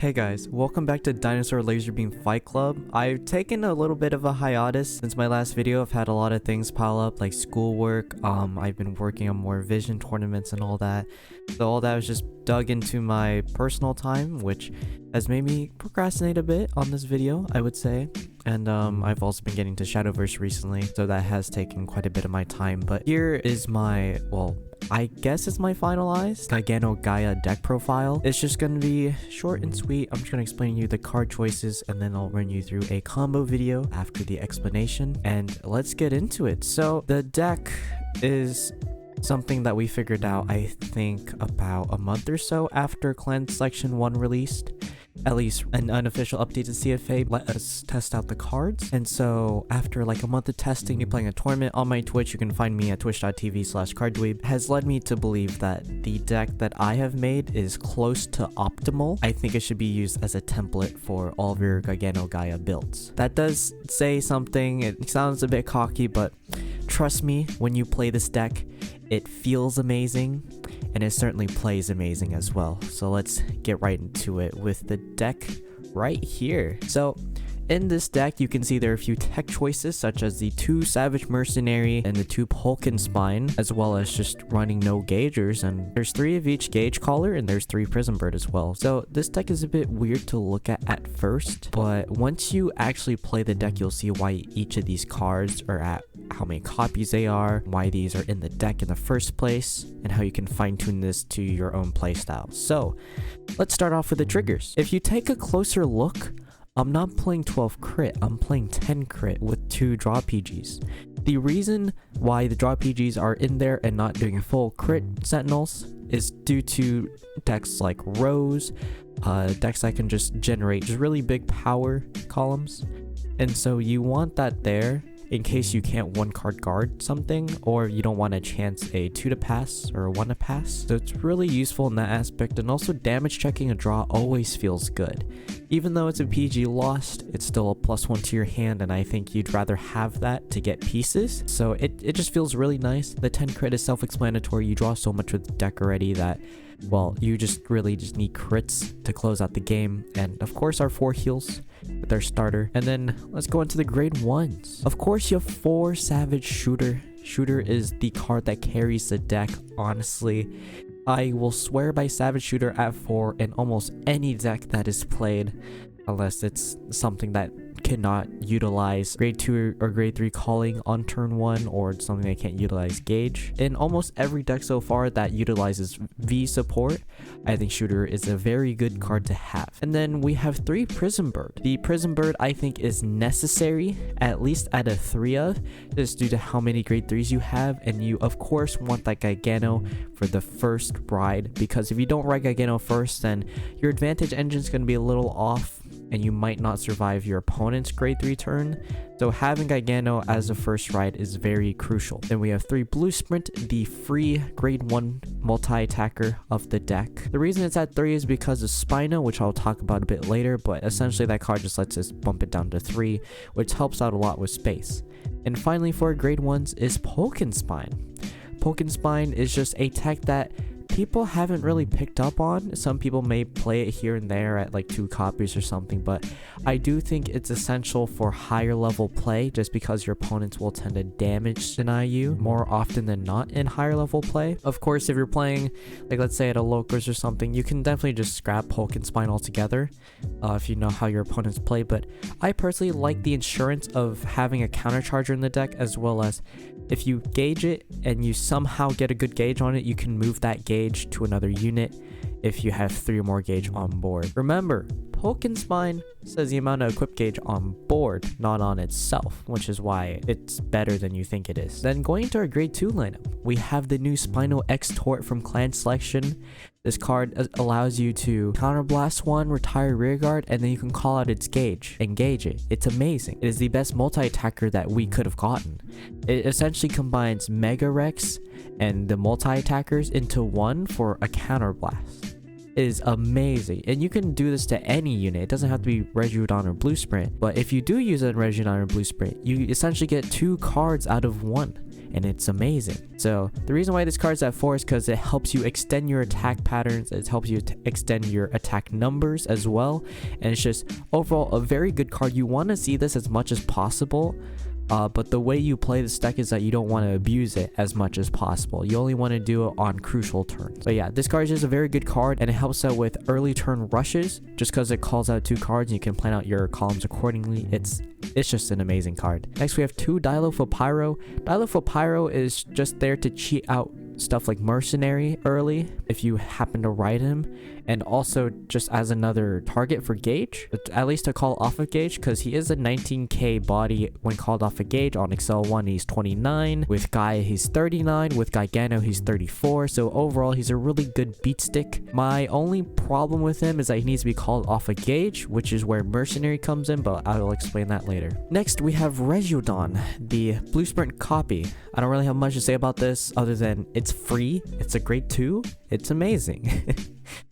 Hey guys, welcome back to Dinosaur Laser Beam Fight Club. I've taken a little bit of a hiatus since my last video. I've had a lot of things pile up like schoolwork. I've been working on more vision tournaments and all that. So all that was just dug into my personal time, which has made me procrastinate a bit on this video, I would say. And I've also been getting to Shadowverse recently, so that has taken quite a bit of my time. But here is my, well, I guess it's my finalized Giganno Gaia deck profile. It's just gonna be short and sweet. I'm just gonna explain you the card choices and then I'll run you through a combo video after the explanation. And let's get into it. So the deck is something that we figured out, I think, about a month or so after Clan Selection 1 released. At least an unofficial update to CFA let us test out the cards. And so after like a month of testing, me playing a tournament on my Twitch, you can find me at twitch.tv/carddweeb, has led me to believe that the deck that I have made is close to optimal. I think it should be used as a template for all of your Giganno Gaia builds. That does say something. It sounds a bit cocky, but trust me, when you play this deck, it feels amazing. And it certainly plays amazing as well. So let's get right into it with the deck right here. So in this deck, you can see there are a few tech choices such as the 2 Savage Mercenary and the 2 Polken Spine, as well as just running no Gaugers. And there's 3 of each Gauge Caller and there's 3 Prism Bird as well. So this deck is a bit weird to look at first, but once you actually play the deck, you'll see why each of these cards are at how many copies they are, why these are in the deck in the first place, and how you can fine-tune this to your own playstyle. So let's start off with the triggers. If you take a closer look, I'm not playing 12 crit, I'm playing 10 crit with 2 draw PGs. The reason why the draw PGs are in there and not doing full crit sentinels is due to decks like Rose, decks that can just generate just really big power columns. And so you want that there in case you can't 1-card guard something, or you don't want to chance a 2 to pass or a 1 to pass. So it's really useful in that aspect, and also damage checking a draw always feels good. Even though it's a PG lost, it's still a +1 to your hand, and I think you'd rather have that to get pieces. So it just feels really nice. The 10 crit is self-explanatory. You draw so much with the deck already that, well, you just really need crits to close out the game. And of course our 4 heals with their starter. And then let's go into the grade 1s. Of course you have 4 Savage Shooter. Shooter is the card that carries the deck, honestly. I will swear by Savage Shooter at 4 in almost any deck that is played, unless it's something that cannot utilize grade 2 or grade 3 calling on turn 1, or something that can't utilize gauge. In almost every deck so far that utilizes V support, I think Shooter is a very good card to have. And then we have 3 Prism Bird. The Prism Bird I think is necessary, at least out of 3 of, just due to how many grade 3s you have, and you of course want that Giganno for the first ride, because if you don't ride Giganno first, then your advantage engine is going to be a little off and you might not survive your opponent's grade 3 turn. So having Giganno as a first ride is very crucial. Then we have 3 Blue Sprint, the free grade 1 multi-attacker of the deck. The reason it's at 3 is because of Spino, which I'll talk about a bit later, but essentially that card just lets us bump it down to 3, which helps out a lot with space. And finally for grade 1s is Polken Spine. Polken Spine is just a tech that people haven't really picked up on. Some people may play it here and there at like 2 copies or something, but I do think it's essential for higher level play, just because your opponents will tend to damage deny you more often than not in higher level play. Of course, if you're playing, like let's say at a Locals or something, you can definitely just scrap Polken Spine altogether if you know how your opponents play. But I personally like the insurance of having a countercharger in the deck, as well as if you gauge it and you somehow get a good gauge on it, you can move that gauge to another unit if you have 3 or more gauge on board. Remember, Polken Spine says the amount of equip gauge on board, not on itself, which is why it's better than you think it is. Then going to our grade 2 lineup, we have the new Spino X Tort from Clan Selection. This card allows you to counterblast 1, retire rearguard, and then you can call out its gauge, engage it. It's amazing. It is the best multi-attacker that we could have gotten. It essentially combines Mega Rex and the multi-attackers into 1 for a counterblast. It is amazing, and you can do this to any unit. It doesn't have to be Regiodon or Blue Sprint, but if you do use a Regiodon or Blue Sprint, you essentially get 2 cards out of 1. and it's amazing. So the reason why this card's at 4 is because it helps you extend your attack patterns, it helps you extend your attack numbers as well, and it's just overall a very good card. You want to see this as much as possible. But the way you play this deck is that you don't want to abuse it as much as possible. You only want to do it on crucial turns. So yeah, this card is just a very good card, and it helps out with early turn rushes just because it calls out 2 cards and you can plan out your columns accordingly. It's just an amazing card. Next we have 2 Pyro. Pyro is just there to cheat out stuff like Mercenary early if you happen to ride him, and also just as another target for Gauge, at least to call off of Gauge, because he is a 19k body when called off of Gauge. On Excel 1 he's 29, with Gaia he's 39, with Giganno he's 34, so overall he's a really good beat stick. My only problem with him is that he needs to be called off of Gauge, which is where Mercenary comes in, but I will explain that later. Next we have Regiodon, the Blue Sprint copy. I don't really have much to say about this other than it's free, it's a grade 2, it's amazing.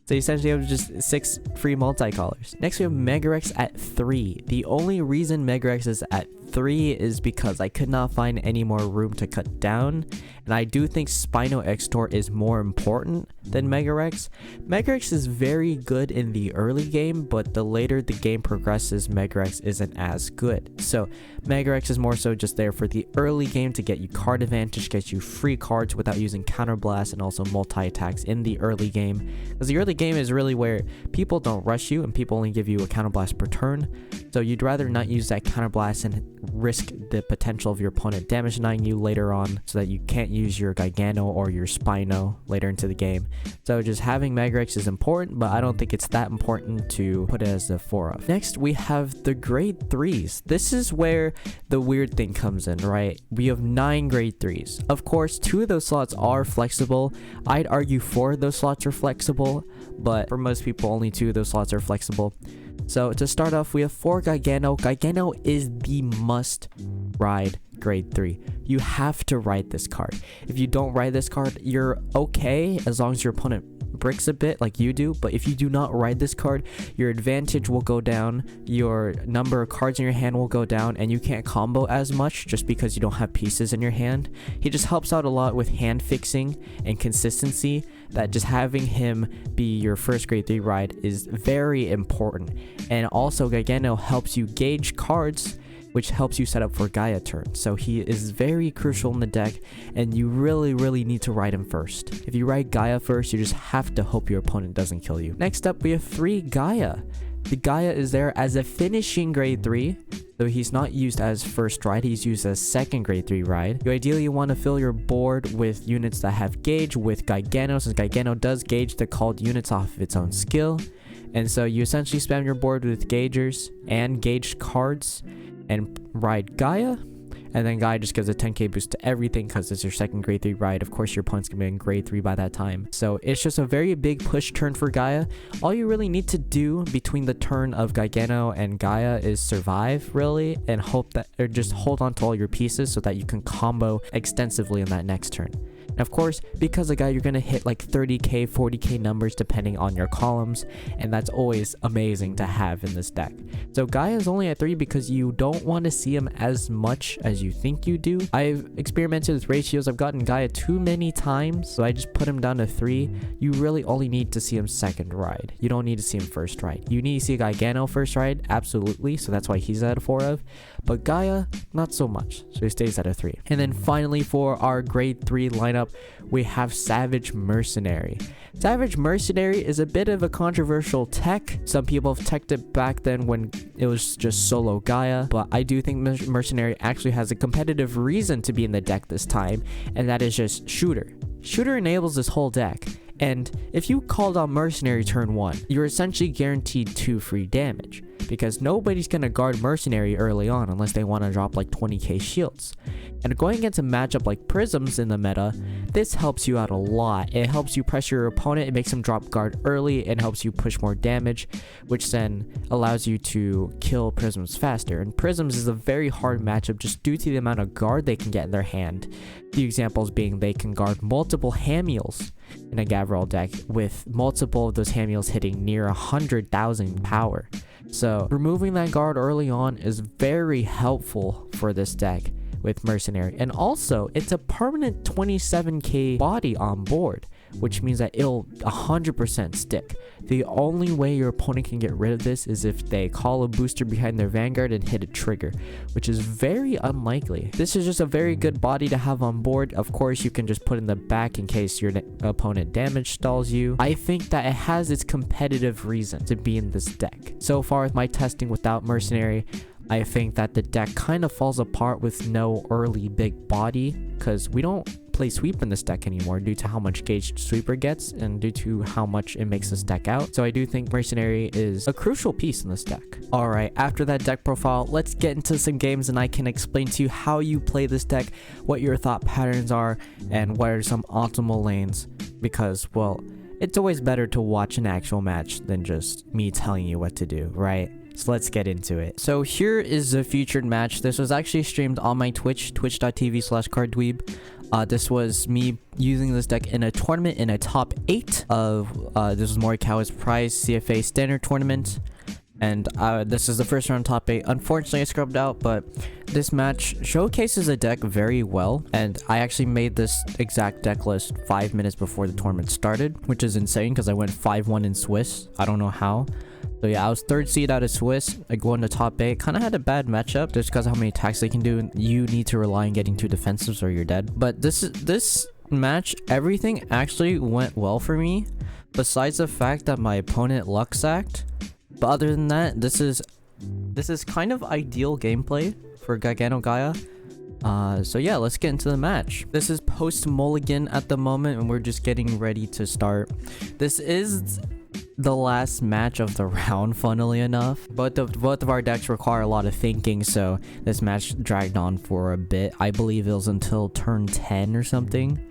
So essentially you have just 6 free multicolors. Next we have Megarex at 3. The only reason Megarex is at 3 is because I could not find any more room to cut down, and I do think Spino Extor is more important than Megarex. Megarex is very good in the early game, but the later the game progresses, Megarex isn't as good. So Megarex is more so just there for the early game to get you card advantage, get you free cards without using counterblast and also multi-attacks in the early game. Because the early game is really where people don't rush you and people only give you a counterblast per turn. So you'd rather not use that counterblast and risk the potential of your opponent damage denying you later on so that you can't use your Giganno or your Spino later into the game. So just having Megarex is important, but I don't think it's that important to put it as the 4 of. Next we have the grade 3s. This is where the weird thing comes in, right? We have 9 grade 3s. Of course 2 of those slots are flexible. I'd argue 4 of those slots are flexible, but for most people only 2 of those slots are flexible. So to start off, we have 4 Giganno. Giganno is the must ride grade 3. You have to ride this card. If you don't ride this card, you're okay as long as your opponent bricks a bit like you do, but if you do not ride this card, your advantage will go down, your number of cards in your hand will go down, and you can't combo as much just because you don't have pieces in your hand. He just helps out a lot with hand fixing and consistency, that just having him be your first grade 3 ride is very important. And also Giganno helps you gauge cards, which helps you set up for Gaia turn. So he is very crucial in the deck, and you really need to ride him first. If you ride Gaia first, you just have to hope your opponent doesn't kill you. Next up, we have 3 Gaia. The Gaia is there as a finishing grade 3. So he's not used as first ride, he's used as second grade 3 ride. You ideally want to fill your board with units that have gauge with Giganno, since Giganno does gauge the called units off of its own skill. And so you essentially spam your board with gaugers and gauged cards and ride Gaia, and then Gaia just gives a 10k boost to everything because it's your second grade 3 ride. Of course your opponent's gonna be in grade 3 by that time, so it's just a very big push turn for Gaia. All you really need to do between the turn of Giganno and Gaia is survive really, and hope that, or just hold on to all your pieces so that you can combo extensively in that next turn. And of course, because of Gaia, you're gonna hit like 30k, 40k numbers depending on your columns, and that's always amazing to have in this deck. So Gaia is only at 3 because you don't want to see him as much as you think you do. I've experimented with ratios, I've gotten Gaia too many times, so I just put him down to 3. You really only need to see him second ride. You don't need to see him first ride. You need to see Giganno first ride, absolutely, so that's why he's at a 4 of. But Gaia, not so much, so he stays at a 3. And then finally for our grade 3 lineup, we have Savage Mercenary. Savage Mercenary is a bit of a controversial tech. Some people have teched it back then when it was just solo Gaia, but I do think Mercenary actually has a competitive reason to be in the deck this time, and that is just Shooter. Shooter enables this whole deck, and if you called on Mercenary turn 1, you're essentially guaranteed 2 free damage, because nobody's gonna guard Mercenary early on unless they want to drop like 20k shields. And going against a matchup like Prisms in the meta, this helps you out a lot. It helps you pressure your opponent, it makes him drop guard early, and helps you push more damage, which then allows you to kill Prisms faster. And Prisms is a very hard matchup just due to the amount of guard they can get in their hand. The examples being they can guard multiple Hamiels in a Gavril deck, with multiple of those Hamiels hitting near 100,000 power. So removing that guard early on is very helpful for this deck. with Mercenary. And also, it's a permanent 27k body on board, which means that it'll 100% stick. The only way your opponent can get rid of this is if they call a booster behind their Vanguard and hit a trigger, which is very unlikely. This is just a very good body to have on board. Of course, you can just put in the back in case your opponent damage stalls you. I think that it has its competitive reason to be in this deck. So far with my testing without Mercenary, I think that the deck kind of falls apart with no early big body, because we don't play sweep in this deck anymore due to how much gauge sweeper gets and due to how much it makes this deck out. So I do think Mercenary is a crucial piece in this deck. Alright, after that deck profile, let's get into some games and I can explain to you how you play this deck, what your thought patterns are, and what are some optimal lanes, because, well, it's always better to watch an actual match than just me telling you what to do, right? So let's get into it. So here is the featured match. This was actually streamed on my Twitch, twitch.tv/carddweeb. This was me using this deck in a tournament in a top 8 of, this was Morikawa's Prize CFA Standard Tournament. And this is the first round top 8. Unfortunately, I scrubbed out, but this match showcases the deck very well. And I actually made this exact deck list 5 minutes before the tournament started, which is insane because I went 5-1 in Swiss. I don't know how. So yeah, I was 3rd seed out of Swiss. I go into top 8. Kind of had a bad matchup just because of how many attacks they can do. And you need to rely on getting 2 defensives or you're dead. But this match, everything actually went well for me. Besides the fact that my opponent luck sacked. But other than that, this is kind of ideal gameplay for Giganno Gaia. So yeah, let's get into the match. This is post mulligan at the moment and we're just getting ready to start. This is the last match of the round, funnily enough. Both of our decks require a lot of thinking, so this match dragged on for a bit. I believe it was until turn 10 or something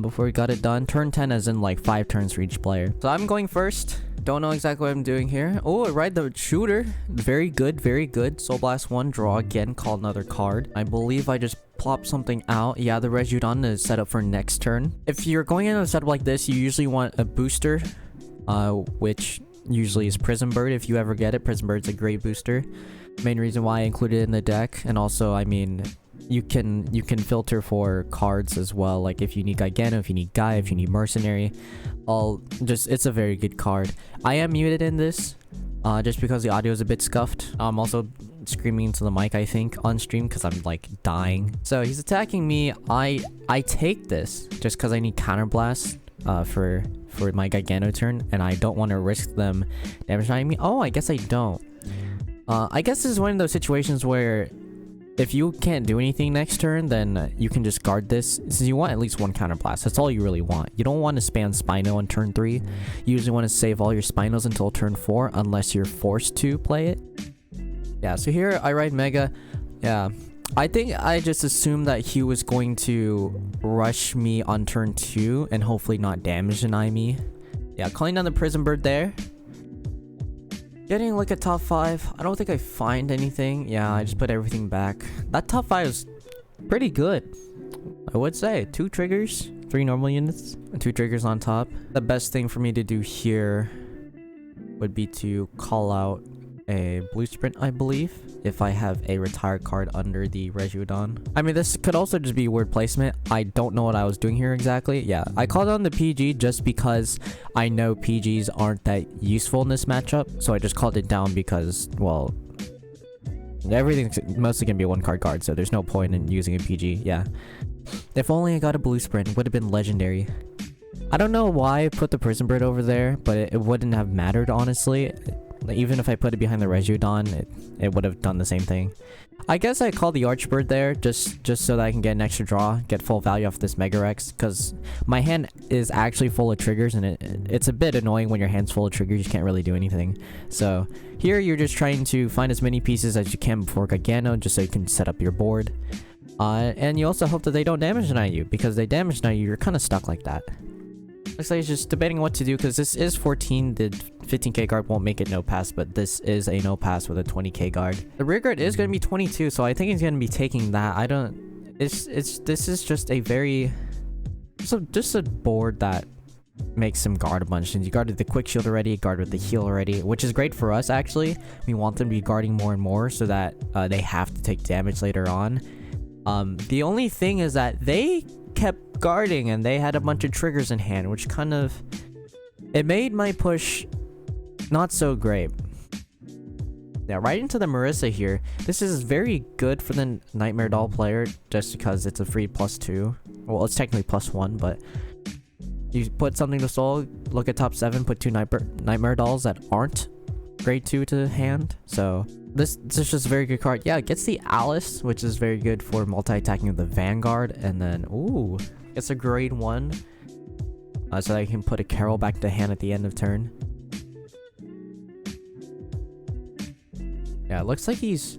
before we got it done. Turn 10 as in like 5 turns for each player. So I'm going first. Don't know exactly what I'm doing here. Oh, right, the shooter. Very good, very good. Soul Blast 1, draw again, call another card. I believe I just plop something out. Yeah, the Reshiram is set up for next turn. If you're going into a setup like this, you usually want a booster, which usually is Prison Bird. If you ever get it, Prison Bird's a great booster. Main reason why I included it in the deck. And also, I mean, you can filter for cards as well, like if you need Giganno, if you need Gaia, if you need Mercenary. It's a very good card. I am muted in this just because the audio is a bit scuffed. I'm also screaming into the mic, I think, on stream because I'm like dying. So he's attacking me. I take this just because I need counterblast for my Giganno turn, and I don't want to risk them damaging me. Oh, I guess I don't. I guess this is one of those situations where if you can't do anything next turn, then you can just guard this, since you want at least 1 counterblast. That's all you really want. You don't want to spam Spino on turn 3. You usually want to save all your Spinos until turn 4, unless you're forced to play it. Yeah, so here I ride Mega. Yeah, I think I just assumed that he was going to rush me on turn 2 and hopefully not damage deny me. Yeah, calling down the Prison Bird there. Getting like a top 5. I don't think I find anything. Yeah, I just put everything back. That top 5 is pretty good, I would say. 2 triggers, 3 normal units, and 2 triggers on top. The best thing for me to do here would be to call out a blue sprint, I believe, if I have a retired card under the Reshiram. I mean, this could also just be word placement. I don't know what I was doing here exactly. Yeah, I called on the PG just because I know PGs aren't that useful in this matchup, so I just called it down because, well, everything's mostly gonna be a 1 card, so there's no point in using a PG. Yeah, if only I got a blue sprint, would have been legendary. I don't know why I put the Prison Bird over there, but it wouldn't have mattered, honestly. Even if I put it behind the Reshiram, it would have done the same thing. I guess I call the Archbird there just so that I can get an extra draw, get full value off this Mega Rex, because my hand is actually full of triggers, and it's a bit annoying when your hand's full of triggers. You can't really do anything. So here you're just trying to find as many pieces as you can before Giganno, just so you can set up your board. And you also hope that they don't damage deny you, because they damage deny you, you're kind of stuck like that. Looks like he's just debating what to do, because this is 14. The 15k guard won't make it no pass, but this is a no pass with a 20k guard. The rear guard is going to be 22, so I think he's going to be taking that. This is just a very... just a board that makes him guard a bunch. And you guarded the quick shield already, guarded the heal already, which is great for us, actually. We want them to be guarding more and more so that they have to take damage later on. The only thing is that they kept guarding and they had a bunch of triggers in hand, which kind of... It made my push not so great. Yeah, right into the Marissa here. This is very good for the Nightmare Doll player, just because it's a free +2. Well, it's technically +1, but... You put something to soul, look at top 7, put 2 Nightmare Dolls that aren't grade 2 to hand. So, this is just a very good card. Yeah, it gets the Alice, which is very good for multi-attacking with the Vanguard. And then, ooh, it's a grade 1. So that you can put a Carol back to hand at the end of turn. Yeah, it looks like he's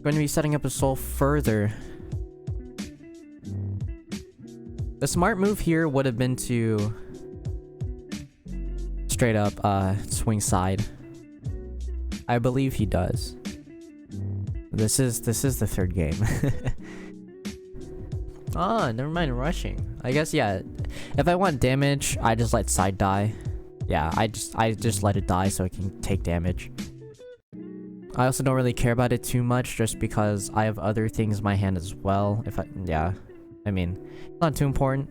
going to be setting up his soul further. The smart move here would have been to straight up swing side. I believe he does. This is the third game. Ah, never mind rushing. I guess, yeah, if I want damage, I just let side die. Yeah, I just let it die so it can take damage. I also don't really care about it too much just because I have other things in my hand as well. I mean, not too important.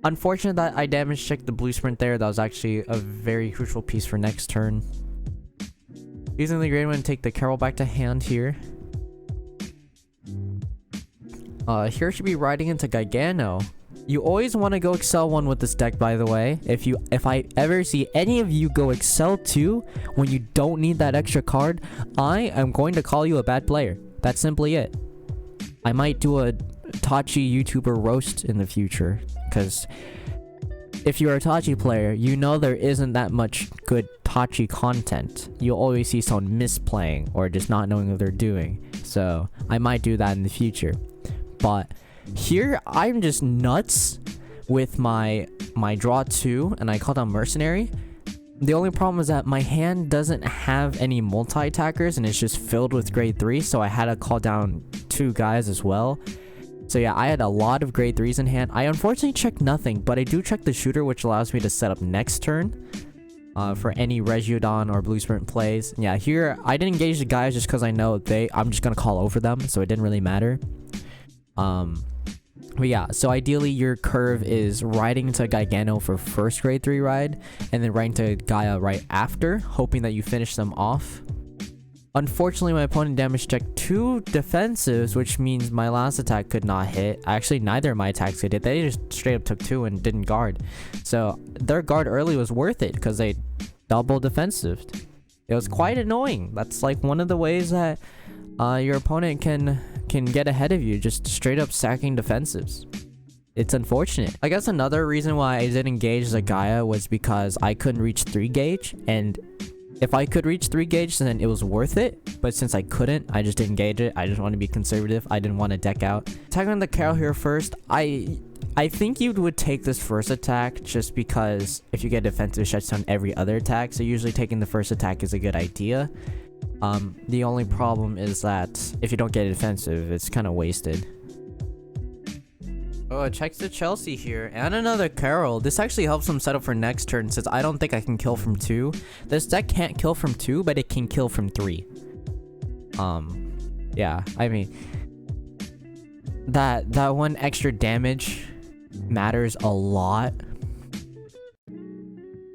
Unfortunate that I damage checked the blue sprint there. That was actually a very crucial piece for next turn. Using the grade 1 to take the Carol back to hand here. Here should be riding into Giganno. You always want to go Excel 1 with this deck, by the way. If I ever see any of you go Excel 2 when you don't need that extra card, I am going to call you a bad player. That's simply it. I might do a Tachi YouTuber roast in the future, because if you're a Tachi player, you know there isn't that much good Tachi content. You'll always see someone misplaying or just not knowing what they're doing. So I might do that in the future. But here I'm just nuts with my draw 2, and I call down Mercenary. The only problem is that my hand doesn't have any multi-attackers and it's just filled with grade 3, so I had to call down 2 guys as well. So yeah, I had a lot of grade 3s in hand. I unfortunately checked nothing, but I do check the shooter, which allows me to set up next turn for any Regiodon or Blue Sprint plays. And yeah, here I didn't engage the guys just because I know I'm just gonna call over them, so it didn't really matter. But yeah, so ideally your curve is riding into Giganno for first grade 3 ride, and then riding to Gaia right after, hoping that you finish them off. Unfortunately, my opponent damage checked 2 defensives, which means my last attack could not hit. Actually, neither of my attacks could hit. They just straight up took 2 and didn't guard. So their guard early was worth it because they double defensive. It was quite annoying. That's like one of the ways that your opponent can get ahead of you, just straight up sacking defensives. It's unfortunate. I guess another reason why I didn't engage the Gaia was because I couldn't reach 3 gauge, and if I could reach 3 gauge, then it was worth it. But since I couldn't, I just didn't engage it. I just want to be conservative. I didn't want to deck out. Attacking on the Carol here first. I think you would take this first attack just because if you get defensive, it shuts down every other attack. So usually taking the first attack is a good idea. The only problem is that if you don't get defensive, it's kind of wasted. Oh, it checks the Chelsea here, and another Carol. This actually helps him set up for next turn, since I don't think I can kill from 2. This deck can't kill from 2, but it can kill from 3. Yeah, I mean, that one extra damage matters a lot.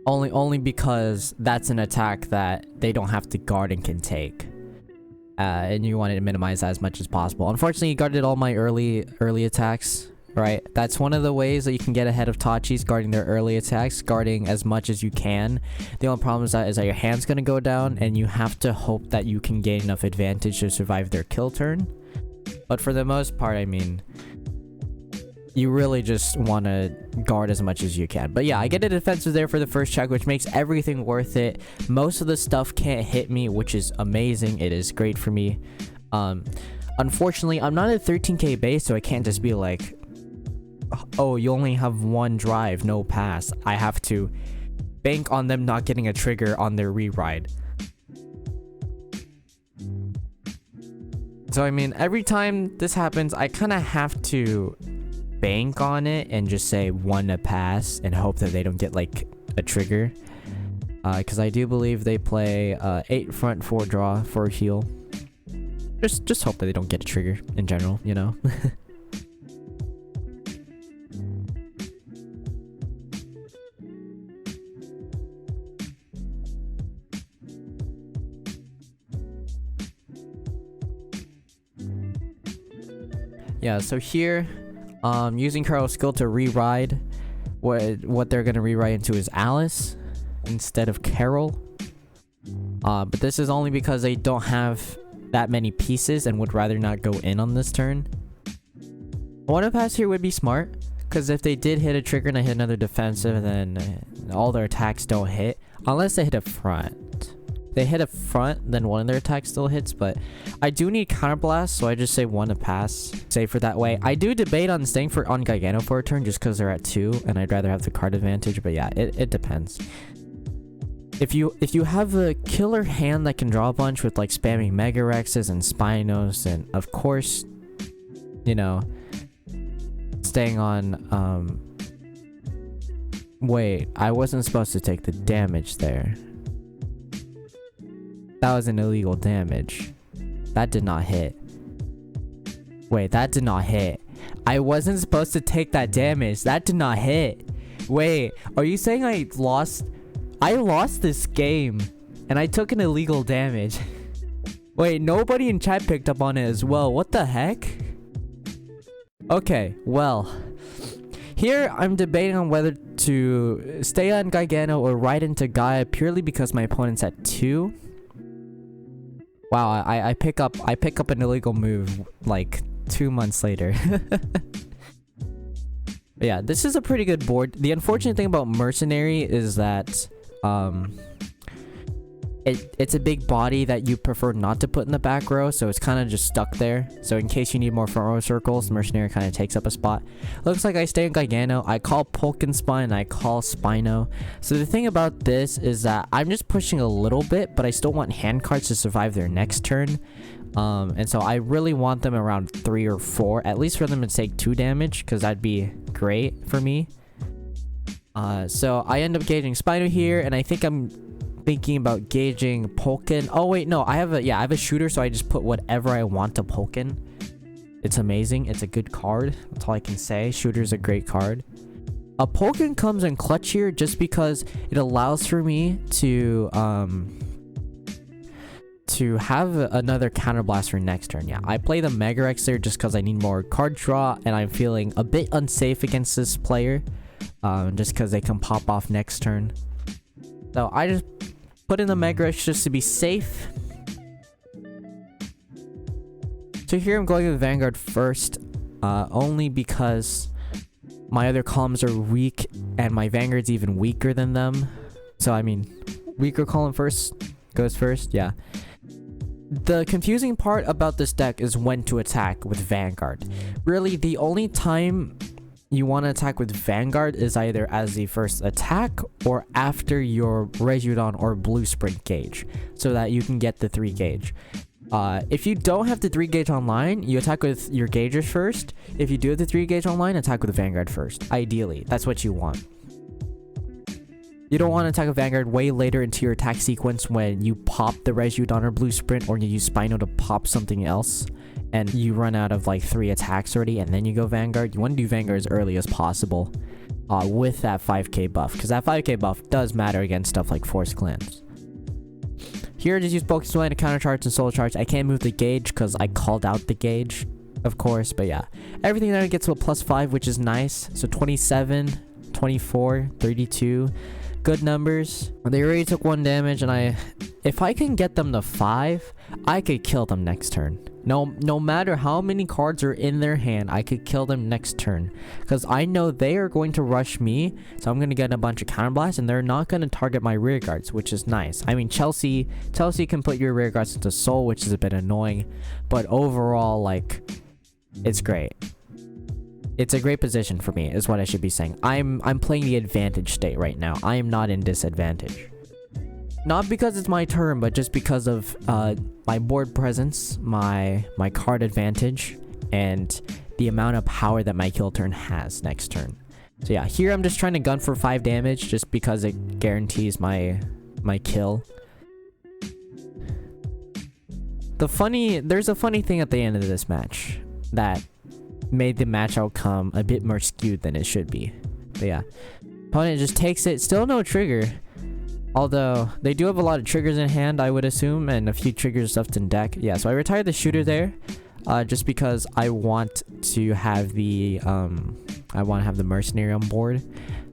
Only because that's an attack that they don't have to guard and can take. And you wanted to minimize that as much as possible. Unfortunately, you guarded all my early attacks. Right, that's one of the ways that you can get ahead of Tachis, guarding their early attacks, guarding as much as you can. The only problem is that your hand's gonna go down, and you have to hope that you can gain enough advantage to survive their kill turn. But for the most part, I mean, you really just want to guard as much as you can. But yeah, I get a defensive there for the first check, which makes everything worth it. Most of the stuff can't hit me, which is amazing. It is great for me. Unfortunately, I'm not at 13k base, so I can't just be like, oh, you only have 1 drive, no pass. I have to bank on them not getting a trigger on their re-ride. So I mean, every time this happens, I kind of have to bank on it and just say 1 to pass and hope that they don't get like a trigger. Because I do believe they play 8 front, 4 draw, 4 heal. Just hope that they don't get a trigger in general, you know? Yeah, so here, using Carl's skill to re-ride, what they're gonna rewrite into is Alice instead of Carol. But this is only because they don't have that many pieces and would rather not go in on this turn. One pass here would be smart, because if they did hit a trigger and I hit another defensive, then all their attacks don't hit, unless they hit a front. They hit a front, then one of their attacks still hits, but I do need counterblast, so I just say one to pass, save for that way. I do debate on staying on Giganno for a turn just because they're at 2, and I'd rather have the card advantage, but yeah, it depends. If you have a killer hand that can draw a bunch with like spamming Mega Rexes and Spinos, and of course, you know, staying on, wait, I wasn't supposed to take the damage there. That was an illegal damage. That did not hit. Wait, that did not hit. I wasn't supposed to take that damage. That did not hit. Wait, are you saying I lost? I lost this game and I took an illegal damage. Wait, nobody in chat picked up on it as well. What the heck? Okay, well, here I'm debating on whether to stay on Giganno or ride into Gaia purely because my opponent's at 2. Wow, I pick up an illegal move like 2 months later. But yeah, this is a pretty good board. The unfortunate thing about Mercenary is that it's a big body that you prefer not to put in the back row, so it's kind of just stuck there. So in case you need more front row circles, Mercenary kind of takes up a spot. Looks like I stay in Giganno. I call Polkenspine, I call Spino. So the thing about this is that I'm just pushing a little bit, but I still want hand cards to survive their next turn. And so I really want them around 3 or 4, at least for them to take 2 damage, because that'd be great for me. So I end up gauging Spino here, and I think I'm thinking about gauging Polken. Oh wait, no, I have a shooter, so I just put whatever I want to Polken. It's amazing. It's a good card. That's all I can say. Shooter's a great card. A Polken comes in clutch here just because it allows for me to have another counterblast for next turn. Yeah, I play the Mega Rex there just because I need more card draw, and I'm feeling a bit unsafe against this player, just because they can pop off next turn. So I just put in the Mega Rex just to be safe. So here I'm going with Vanguard first, only because my other columns are weak and my Vanguard's even weaker than them. So I mean, weaker column first goes first, yeah. The confusing part about this deck is when to attack with Vanguard. Really, the only time you want to attack with Vanguard is either as the first attack or after your Reshiram or Blue Sprint gauge, so that you can get the 3 gauge. If you don't have the 3 gauge online, you attack with your gauges first. If you do have the 3 gauge online, attack with the Vanguard first. Ideally, that's what you want. You don't want to attack a Vanguard way later into your attack sequence when you pop the Reshiram or Blue Sprint, or you use Spino to pop something else, and you run out of like 3 attacks already, and then you go Vanguard. You want to do Vanguard as early as possible with that 5k buff, because that 5k buff does matter against stuff like Force Clans. Here I just use Focus Line to countercharge and Soul Charge. I can't move the gauge because I called out the gauge, of course, but yeah. Everything there gets to a +5, which is nice. So 27, 24, 32. Good numbers. They already took 1 damage, and if I can get them to 5, I could kill them next turn. No matter how many cards are in their hand, I could kill them next turn, because I know they are going to rush me, so I'm going to get a bunch of counterblasts, and they're not going to target my rear guards, which is nice. I mean, Chelsea can put your rear guards into Soul, which is a bit annoying, but overall, like, it's great. It's a great position for me, is what I should be saying. I'm playing the advantage state right now. I am not in disadvantage. Not because it's my turn, but just because of my board presence, my card advantage, and the amount of power that my kill turn has next turn. So yeah, here I'm just trying to gun for 5 damage just because it guarantees my kill. there's a funny thing at the end of this match that made the match outcome a bit more skewed than it should be. But yeah, opponent just takes it, still no trigger. Although they do have a lot of triggers in hand, I would assume, and a few triggers left in deck. Yeah, so I retired the shooter there, just because I want to have the mercenary on board.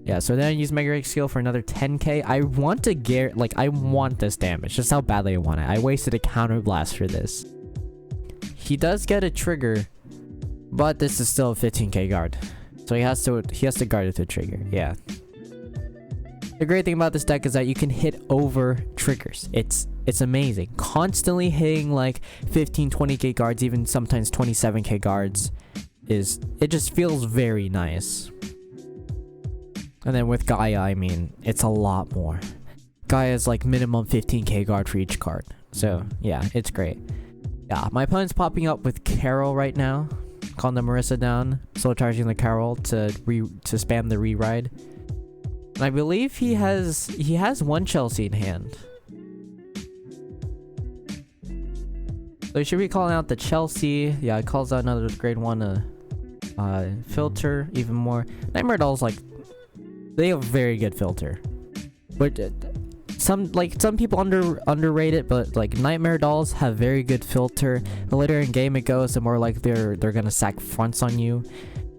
Yeah, so then I use Mega Rage skill for another 10k. I want to get, like, I want this damage. Just how badly I want it. I wasted a counter blast for this. He does get a trigger, but this is still a 15k guard. So he has to guard with a trigger. Yeah. The great thing about this deck is that you can hit over triggers. It's amazing. Constantly hitting like 15, 20k guards, even sometimes 27k guards, it just feels very nice. And then with Gaia, I mean, it's a lot more. Gaia is like minimum 15k guard for each card. So yeah, it's great. Yeah, my opponent's popping up with Carol right now. Calling the Marissa down, slow charging the Carol to spam the re-ride. And I believe he has one Chelsea in hand. So he should be calling out the Chelsea. Yeah, it calls out another grade 1 filter even more. Nightmare Dolls, like, they have a very good filter. But some people underrate it, but like Nightmare Dolls have very good filter. The later in game it goes, the more like they're gonna sack fronts on you.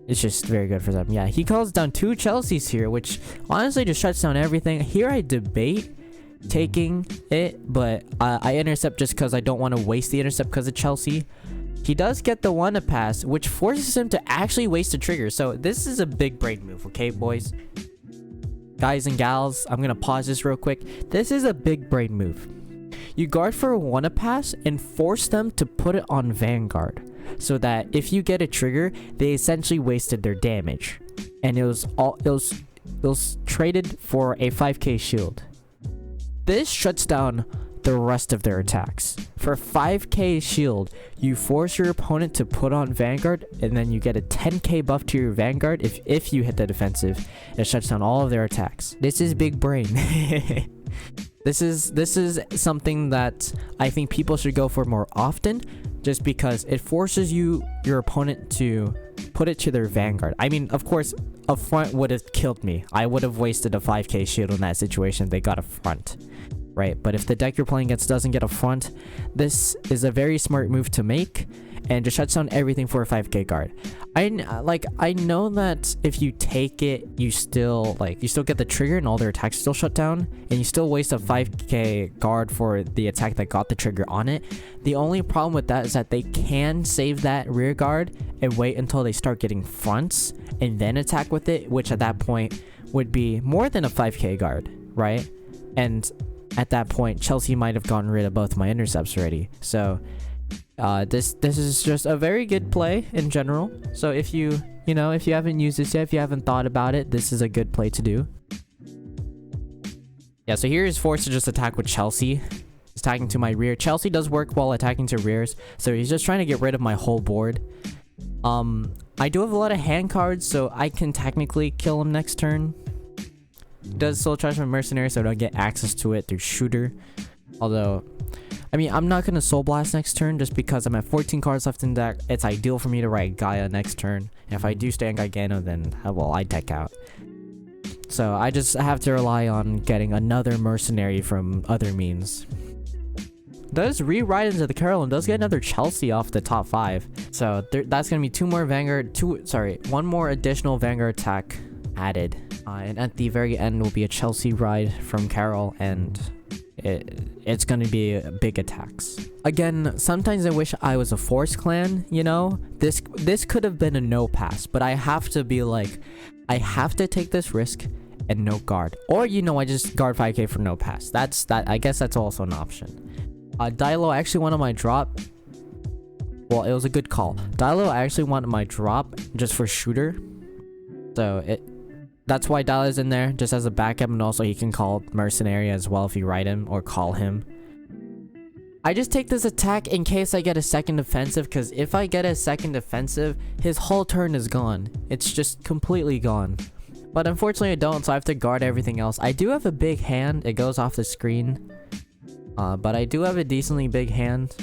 It's just very good for them. Yeah, he calls down 2 Chelseas here, which honestly just shuts down everything. Here I debate taking it, but I intercept just because I don't want to waste the intercept because of Chelsea. He does get the 1 to pass, which forces him to actually waste a trigger. So this is a big brain move, okay, boys? Guys and gals, I'm gonna pause this real quick. This is a big brain move. You guard for a 1 to pass and force them to put it on Vanguard, so that if you get a trigger, they essentially wasted their damage, and it was traded for a 5k shield. This shuts down the rest of their attacks. For 5k shield, you force your opponent to put on Vanguard, and then you get a 10k buff to your Vanguard if you hit the defensive. It shuts down all of their attacks. This is big brain. This is something that I think people should go for more often, just because it forces your opponent to put it to their Vanguard. I mean, of course, a front would have killed me. I would have wasted a 5k shield in that situation if they got a front, right? But if the deck you're playing against doesn't get a front, this is a very smart move to make, and just shuts down everything for a 5k guard. I know that if you take it, you still get the trigger and all their attacks still shut down, and you still waste a 5k guard for the attack that got the trigger on it. The only problem with that is that they can save that rear guard and wait until they start getting fronts and then attack with it, which at that point would be more than a 5k guard, right? And at that point, Chelsea might have gotten rid of both my intercepts already. So this is just a very good play in general. So if you haven't used this yet, if you haven't thought about it, this is a good play to do. Yeah, so here he's forced to just attack with Chelsea. He's attacking to my rear. Chelsea does work while attacking to rears, so he's just trying to get rid of my whole board. I do have a lot of hand cards, so I can technically kill him next turn. Does soul charge my mercenary, so I don't get access to it through shooter. Although, I mean, I'm not gonna soul blast next turn just because I'm at 14 cards left in deck. It's ideal for me to write Gaia next turn. And if I do stay on Giganno, then well, I deck out. So I just have to rely on getting another mercenary from other means. Does rewrite into the Carol and does get another Chelsea off the top 5. So that's gonna be one more additional Vanguard attack added. And at the very end will be a Chelsea ride from Carol, and it's gonna be big attacks. Again, sometimes I wish I was a Force Clan, you know? This could have been a no pass, but I have to be like, I have to take this risk and no guard. Or, I just guard 5k for no pass. I guess that's also an option. Dilo actually wanted my drop. Well, it was a good call. Dilo actually wanted my drop just for shooter. So that's why Dilo's in there, just as a backup, and also he can call mercenary as well if you write him or call him. I just take this attack in case I get a second defensive, because if I get a second defensive, his whole turn is gone. It's just completely gone. But unfortunately I don't, so I have to guard everything else. I do have a big hand. It goes off the screen. But I do have a decently big hand.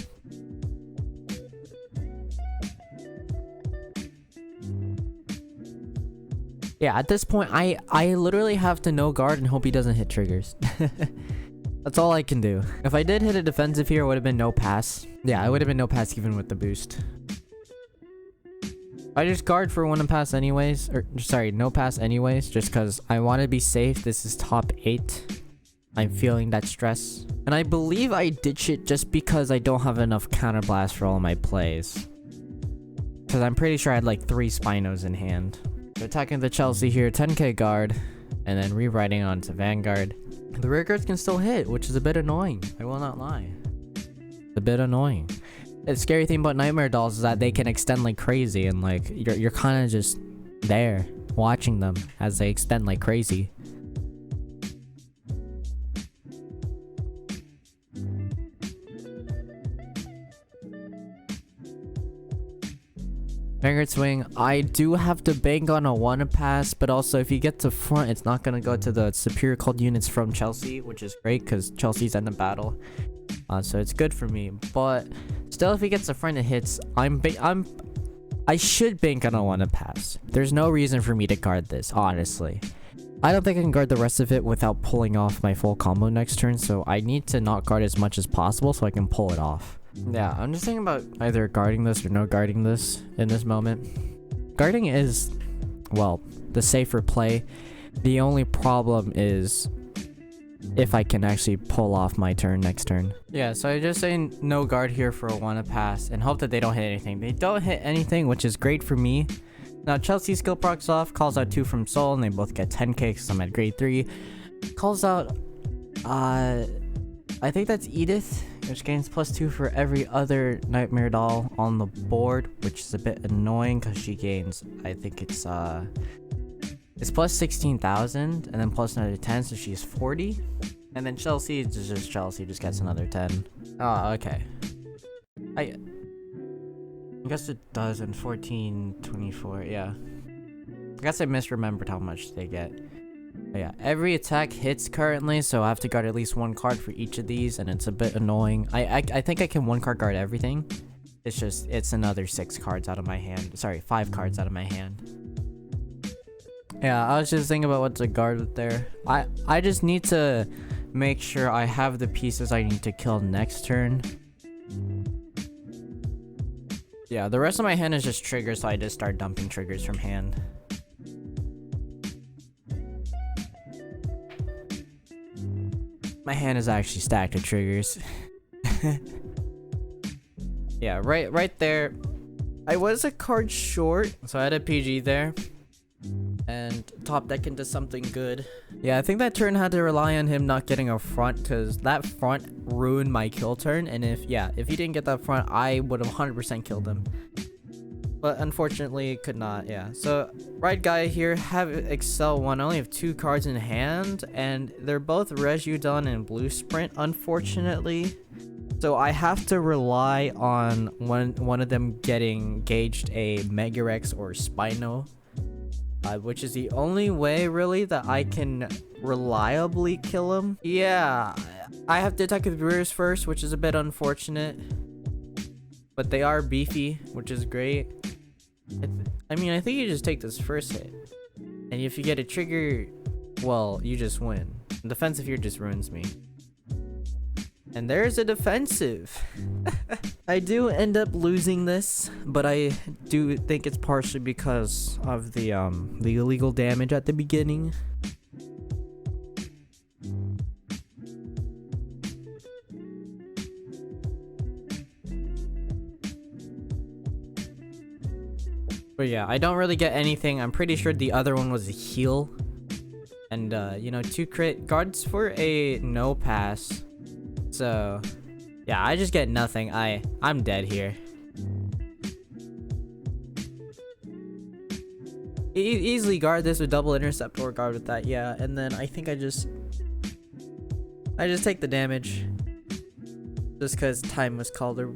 Yeah, at this point, I literally have to no guard and hope he doesn't hit triggers. That's all I can do. If I did hit a defensive here, it would have been no pass. Yeah, it would have been no pass even with the boost. I just guard for one and pass anyways. Or, sorry, no pass anyways, just because I want to be safe. This is top 8. I'm feeling that stress. And I believe I ditch it just because I don't have enough counterblast for all my plays. Because I'm pretty sure I had like 3 Spinos in hand. So attacking the Chelsea here, 10k guard, and then rewriting onto Vanguard. The rear guards can still hit, which is a bit annoying. I will not lie. It's a bit annoying. The scary thing about Nightmare Dolls is that they can extend like crazy, and like you're kind of just there watching them as they extend like crazy. Vanguard swing. I do have to bank on a 1-pass, but also if you get to front, it's not gonna go to the superior called units from Chelsea, which is great because Chelsea's in the battle. So it's good for me. But still, if he gets to front, it hits. I should bank on a 1-pass. There's no reason for me to guard this, honestly. I don't think I can guard the rest of it without pulling off my full combo next turn, so I need to not guard as much as possible so I can pull it off. Yeah, I'm just thinking about either guarding this or no guarding this in this moment. Guarding is, well, the safer play. The only problem is if I can actually pull off my turn next turn. Yeah, so I just say no guard here for a 1-pass and hope that they don't hit anything. They don't hit anything, which is great for me. Now Chelsea skill procs off, calls out 2 from Soul, and they both get 10k because I'm at grade 3. Calls out, I think that's Edith, which gains +2 for every other Nightmare Doll on the board, which is a bit annoying because she gains, I think it's plus 16,000 and then plus another 10, so she's 40. And then Chelsea is just Chelsea, just gets another 10. Oh, okay. I guess it does in 14, 24, yeah. I guess I misremembered how much they get. But yeah, every attack hits currently, so I have to guard at least 1 card for each of these, and it's a bit annoying. I think I can 1-card guard everything. It's just, it's another 6 cards out of my hand. Sorry, 5 cards out of my hand. Yeah, I was just thinking about what to guard with there. I just need to make sure I have the pieces I need to kill next turn. Yeah, the rest of my hand is just triggers, so I just start dumping triggers from hand. My hand is actually stacked with triggers. Yeah, right there. I was a card short, so I had a PG there. And top deck into something good. Yeah, I think that turn had to rely on him not getting a front, because that front ruined my kill turn. And if he didn't get that front, I would have 100% killed him. But unfortunately, could not, yeah. So, right guy here, have Excel 1. I only have 2 cards in hand, and they're both Resudon and Blue Sprint, unfortunately. So I have to rely on one of them getting gauged a Megarex or Spino. Which is the only way, really, that I can reliably kill him. Yeah, I have to attack with Brewers first, which is a bit unfortunate. But they are beefy, which is great. I mean, I think you just take this first hit. And if you get a trigger, well, you just win. Defensive here just ruins me. And there's a defensive. I do end up losing this, but I do think it's partially because of the illegal damage at the beginning. But yeah, I don't really get anything. I'm pretty sure the other one was a heal. And, you know, 2 crit guards for a no pass. So, yeah, I just get nothing. I'm dead here. Easily guard this with double intercept or guard with that, yeah. And then I think I just take the damage. Just because time was called, or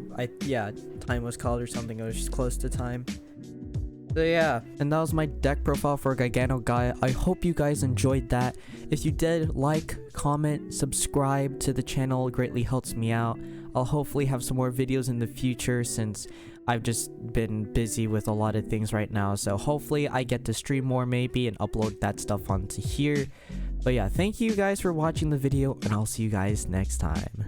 time was called or something. It was just close to time. So yeah, and that was my deck profile for Giganno Gaia. I hope you guys enjoyed that. If you did, like, comment, subscribe to the channel. It greatly helps me out. I'll hopefully have some more videos in the future since I've just been busy with a lot of things right now, so hopefully I get to stream more maybe and upload that stuff onto here. But yeah, thank you guys for watching the video, and I'll see you guys next time.